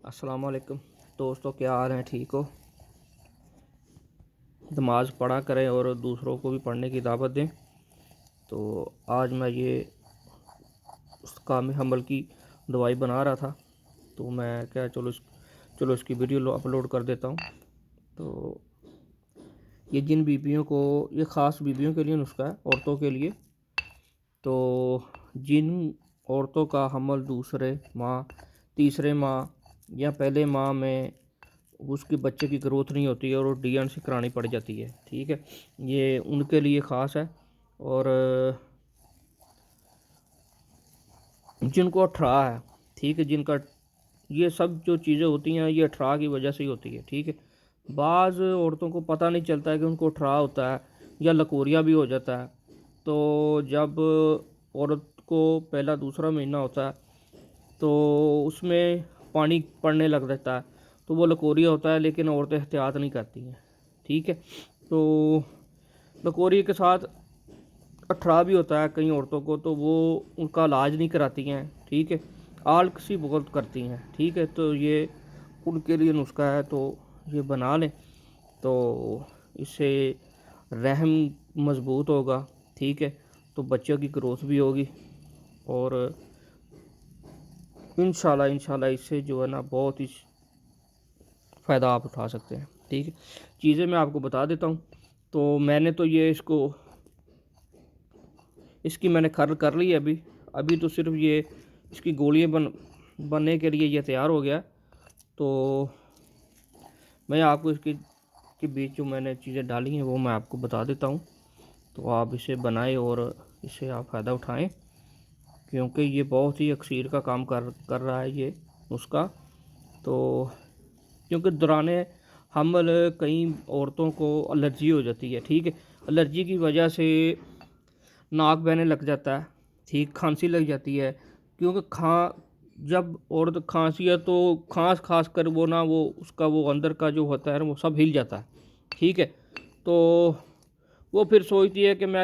अस्सलाम वालेकुम दोस्तों, क्या हाल हैं? ठीक हो? नमाज़ पढ़ा करें और दूसरों को भी पढ़ने की दावत दें। तो आज मैं ये उस काम हमल की दवाई बना रहा था, तो मैं क्या चलो इसकी वीडियो अपलोड कर देता हूँ। तो ये जिन बीबियों को, ये ख़ास बीबियों के लिए नुस्खा है, औरतों के लिए। तो जिन औरतों का हमल दूसरे माह, तीसरे माह या पहले माह में उसके बच्चे की ग्रोथ नहीं होती है और वो डीएनसी करानी पड़ जाती है, ठीक है, ये उनके लिए ख़ास है। और जिनको अठारह है, ठीक है, जिनका ये सब जो चीज़ें होती हैं ये अठारह की वजह से ही होती है, ठीक है। बाज़ औरतों को पता नहीं चलता है कि उनको अठारह होता है या लकोरिया भी हो जाता है। तो जब औरत को पहला दूसरा महीना होता है तो उसमें पानी पड़ने लग जाता है, तो वो लकोरिया होता है, लेकिन औरतें एहतियात नहीं करती हैं, ठीक है। तो लकोरिया के साथ अठारह भी होता है कई औरतों को, तो वो उनका इलाज नहीं कराती हैं, ठीक है, आलसी बहुत करती हैं, ठीक है। तो ये उनके लिए नुस्खा है, तो ये बना लें तो इससे रहम मज़बूत होगा, ठीक है। तो बच्चों की ग्रोथ भी होगी और इंशाल्लाह इससे जो है ना बहुत ही फ़ायदा आप उठा सकते हैं, ठीक है। चीज़ें मैं आपको बता देता हूँ। तो मैंने तो ये इसकी मैंने खर कर ली है अभी अभी तो सिर्फ ये इसकी गोलियाँ बनने के लिए ये तैयार हो गया। तो मैं आपको इसके के बीच जो मैंने चीज़ें डाली हैं वो मैं आपको बता देता हूँ। तो आप इसे बनाएं और इससे आप फ़ायदा उठाएं, क्योंकि ये बहुत ही अक्सीर का काम कर रहा है ये नुस्खा। तो क्योंकि दौरान हमल कई औरतों को एलर्जी हो जाती है, ठीक है। एलर्जी की वजह से नाक बहने लग जाता है, ठीक, खांसी लग जाती है, क्योंकि जब औरत खांसी है तो खास कर वो ना वो उसका वो अंदर का जो होता है वो सब हिल जाता है, ठीक है। तो वो फिर सोचती है कि मैं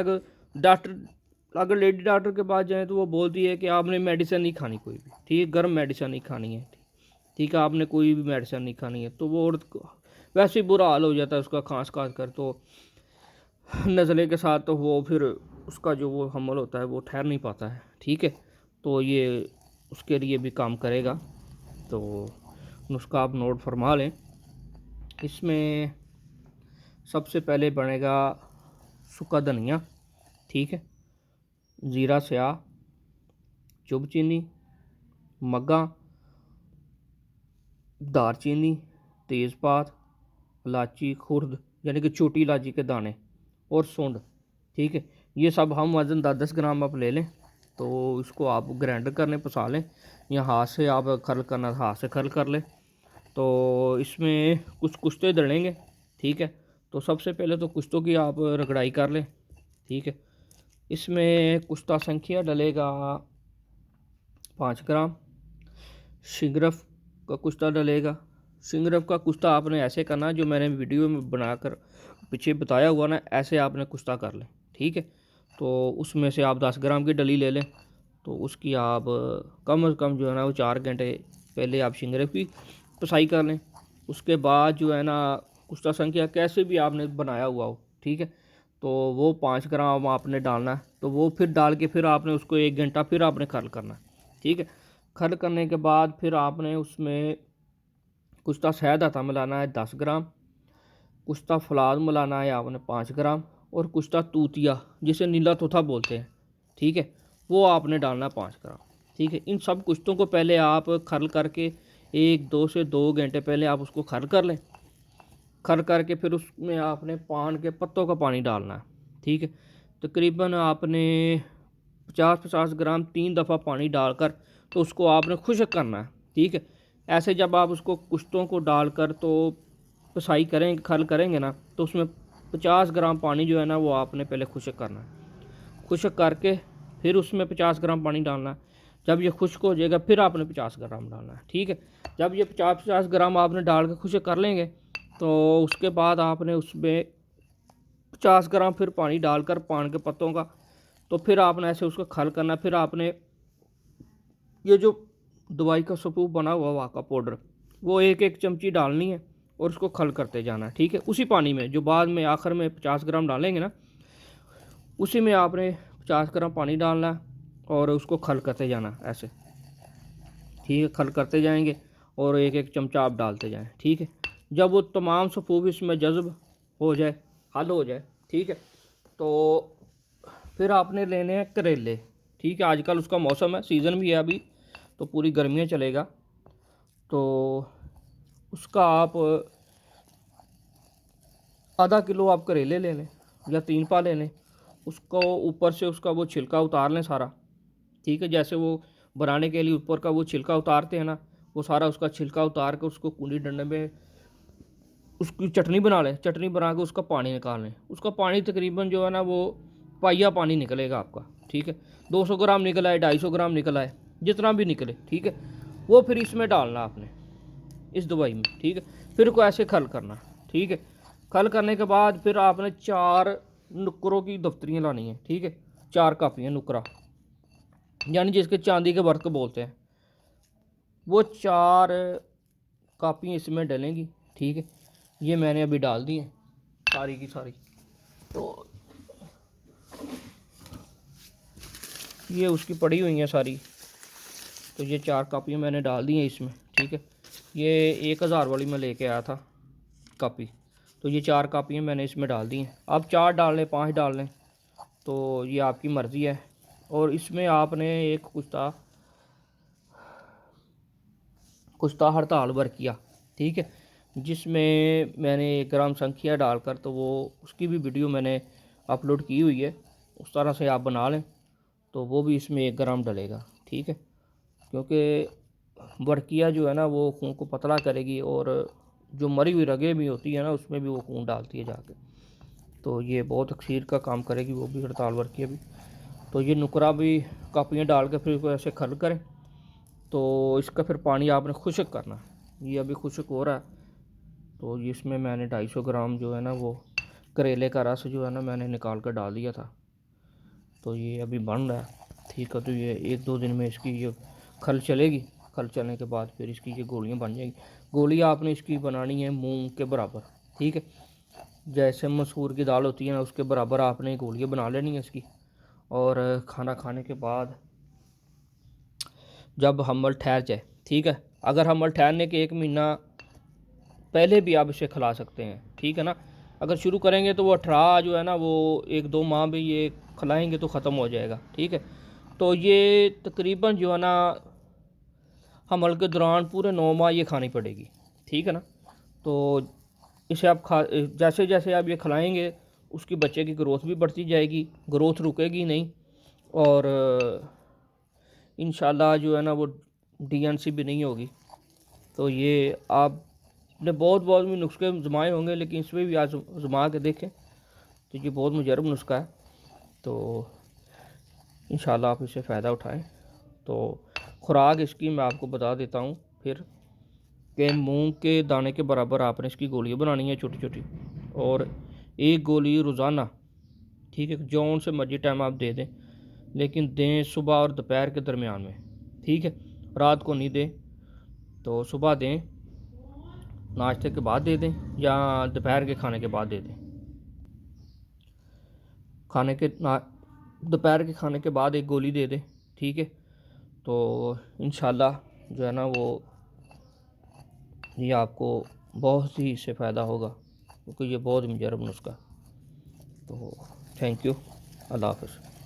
अगर लेडी डॉक्टर के पास जाएँ तो वो बोलती है कि आपने मेडिसिन नहीं खानी कोई भी, ठीक, गर्म मेडिसिन नहीं खानी है, ठीक है, आपने कोई भी मेडिसिन नहीं खानी है। तो वो औरत को वैसे ही बुरा हाल हो जाता है उसका खांस कर, तो नज़ले के साथ, तो वो फिर उसका जो वो हमल होता है वो ठहर नहीं पाता है, ठीक है। तो ये उसके लिए भी काम करेगा। तो नुस्खा आप नोट फरमा लें। इसमें सबसे पहले बनेगा सूखा धनिया, ठीक है, ज़ीरा स्याह, चुभ चीनी, मग्गा, दारचीनी, तेज़पात, इलायची खुर्द यानी कि छोटी इलायची के दाने और सूंड, ठीक है। ये सब हम वज़न 10-10 ग्राम आप ले लें। तो इसको आप ग्राइंडर करने पसा लें या हाथ से आप खरल करना हाथ से खरल कर लें। तो इसमें कुछ कुश्ते डलेंगे, ठीक है। तो सबसे पहले तो कुश्तों की आप रगड़ाई कर लें, ठीक है। इसमें कुश्ता संख्या डलेगा 5 ग्राम, शिंगरफ का कुश्ता डलेगा। शिंगरफ का कुश्ता आपने ऐसे करना जो मैंने वीडियो में बनाकर पीछे बताया हुआ ना, ऐसे आपने कुश्ता कर लें, ठीक है। तो उसमें से आप 10 ग्राम की डली ले लें। तो उसकी आप कम से कम जो है ना वो 4 घंटे पहले आप शिंगरफ की पिसाई कर लें। उसके बाद जो है ना कुश्ता संख्या कैसे भी आपने बनाया हुआ हो, ठीक है, तो वो 5 ग्राम आपने डालना है। तो वो फिर डाल के फिर आपने उसको 1 घंटा फिर आपने खरल करना है, ठीक है। खरल करने के बाद फिर आपने उसमें कुश्ता शहद आता मिलाना है 10 ग्राम, कुश्ता फलाद मिलाना है आपने 5 ग्राम, और कुश्ता तूतिया जिसे नीला तोता बोलते हैं, ठीक है, वो आपने डालना 5 ग्राम, ठीक है। इन सब कुश्तों को पहले आप खरल करके 1-2 से 2 घंटे पहले आप उसको खरल कर लें। खरल करके फिर उसमें आपने पान के पत्तों का पानी डालना है, ठीक है। तकरीबन आपने 50-50 ग्राम 3 दफ़ा पानी डालकर तो उसको आपने खुश्क करना है, ठीक है। ऐसे जब आप उसको कुश्तों को डालकर तो पिसाई करेंगे, खल करेंगे ना, तो उसमें 50 ग्राम पानी जो है ना वो आपने पहले खुश्क करना है। खुश्क करके फिर उसमें 50 ग्राम पानी डालना है। जब ये खुश्क हो जाएगा फिर आपने 50 ग्राम डालना है, ठीक है। जब ये 50-50 ग्राम आपने डाल के खुश्क कर लेंगे तो उसके बाद आपने उसमें 50 ग्राम फिर पानी डालकर पान के पत्तों का, तो फिर आपने ऐसे उसको खल करना। फिर आपने ये जो दवाई का सपूप बना हुआ वहाँ का पाउडर वो एक एक चमची डालनी है और उसको खल करते जाना है, ठीक है। उसी पानी में जो बाद में आखिर में 50 ग्राम डालेंगे ना, उसी में आपने 50 ग्राम पानी डालना है और उसको खल करते जाना ऐसे, ठीक है। खल करते जाएंगे और एक एक चमचा आप डालते जाएं, ठीक है। जब वो तमाम सफ़ूफ इसमें जज़ब हो जाए, हल हो जाए, ठीक है, तो फिर आपने लेने हैं करेले, ठीक है। आजकल उसका मौसम है, सीज़न भी है अभी, तो पूरी गर्मियाँ चलेगा। तो उसका आप आधा किलो आप करेले ले लें या 3 पा ले लें। उसको ऊपर से उसका वो छिलका उतार लें सारा, ठीक है। जैसे वो बनाने के लिए ऊपर का वो छिलका उतारते हैं ना, वो सारा उसका छिलका उतार के उसको कूली डंडे में उसकी चटनी बना लें। चटनी बना के उसका पानी निकाल लें। उसका पानी तकरीबन जो है ना वो पाइया पानी निकलेगा आपका, ठीक है। 200 ग्राम निकल आए, 250 ग्राम निकल आए, जितना भी निकले, ठीक है। वो फिर इसमें डालना आपने, इस दवाई में, ठीक है। फिर को ऐसे खल करना, ठीक है। खल करने के बाद फिर आपने 4 नुकरों की दफ्तरियाँ लानी है, ठीक है। 4 कापियाँ नुकरा, यानी जिसके चांदी के वर्क बोलते हैं, वो 4 कापियाँ इसमें डलेंगी, ठीक है। ये मैंने अभी डाल दी हैं सारी की सारी। तो ये उसकी पड़ी हुई हैं सारी। तो ये 4 कापियाँ मैंने डाल दी हैं इसमें, ठीक है। ये 1000 वाली मैं लेके आया था कापी। तो ये 4 कापियाँ मैंने इसमें डाल दी हैं। आप 4 डाल लें, 5 डाल लें, तो ये आपकी मर्ज़ी है। और इसमें आपने एक कुश्ता हड़ताल भर किया, ठीक है, जिसमें मैंने 1 ग्राम संखिया डालकर, तो वो उसकी भी वीडियो मैंने अपलोड की हुई है। उस तरह से आप बना लें तो वो भी इसमें 1 ग्राम डलेगा, ठीक है। क्योंकि बरकिया जो है ना वो खून को पतला करेगी, और जो मरी हुई रगें भी होती है ना उसमें भी वो खून डालती है जाके। तो ये बहुत अक्सीर का काम करेगी वो भी, हड़ताल बरकिया भी। तो ये नुकरा भी कापियाँ डाल के फिर इसको ऐसे खल करें। तो इसका फिर पानी आपने खुश्क करना, ये अभी खुश्क हो रहा है। तो इसमें मैंने 250 ग्राम जो है ना वो करेले का रस जो है ना मैंने निकाल कर डाल दिया था। तो ये अभी बन रहा है, ठीक है। तो ये 1-2 दिन में इसकी ये खल चलेगी। खल चलने के बाद फिर इसकी ये गोलियां बन जाएंगी। गोलियां आपने इसकी बनानी है मूंग के बराबर, ठीक है। जैसे मसूर की दाल होती है ना उसके बराबर आपने गोलियां बना लेनी है इसकी। और खाना खाने के बाद जब हमल ठहर जाए, ठीक है, अगर हमल ठहरने के 1 महीना पहले भी आप इसे खिला सकते हैं, ठीक है ना। अगर शुरू करेंगे तो वो 18 जो है ना वो 1-2 माह भी ये खिलाएंगे तो ख़त्म हो जाएगा, ठीक है। तो ये तकरीबन जो है ना हमल के दौरान पूरे 9 माह ये खानी पड़ेगी, ठीक है ना। तो इसे आप जैसे जैसे आप ये खिलाएंगे उसकी बच्चे की ग्रोथ भी बढ़ती जाएगी, ग्रोथ रुकेगी नहीं। और इंशाल्लाह जो है ना वो डीएनसी भी नहीं होगी। तो ये आपने बहुत बहुत भी नुस्खे आजमाए होंगे, लेकिन इसमें भी आजमा के देखें, तो ये बहुत मुजरब नुस्खा है। तो इंशाल्लाह आप इससे फ़ायदा उठाएं। तो खुराक इसकी मैं आपको बता देता हूँ फिर, कि मूंग के दाने के बराबर आपने इसकी गोलियाँ बनानी है छोटी छोटी, और 1 गोली रोज़ाना, ठीक है। जौन से मर्जी टाइम आप दे दें, लेकिन दें सुबह और दोपहर के दरमियान में, ठीक है। रात को नहीं दें। तो सुबह दें, नाश्ते के बाद दे दें, या दोपहर के खाने के बाद दे दें। दोपहर के खाने के बाद 1 गोली दे दें, ठीक है। तो इंशाल्लाह जो है ना वो ये आपको बहुत ही इससे फ़ायदा होगा, क्योंकि ये बहुत मुजरब नुस्खा। तो थैंक यू, अल्लाह हाफ़िज़।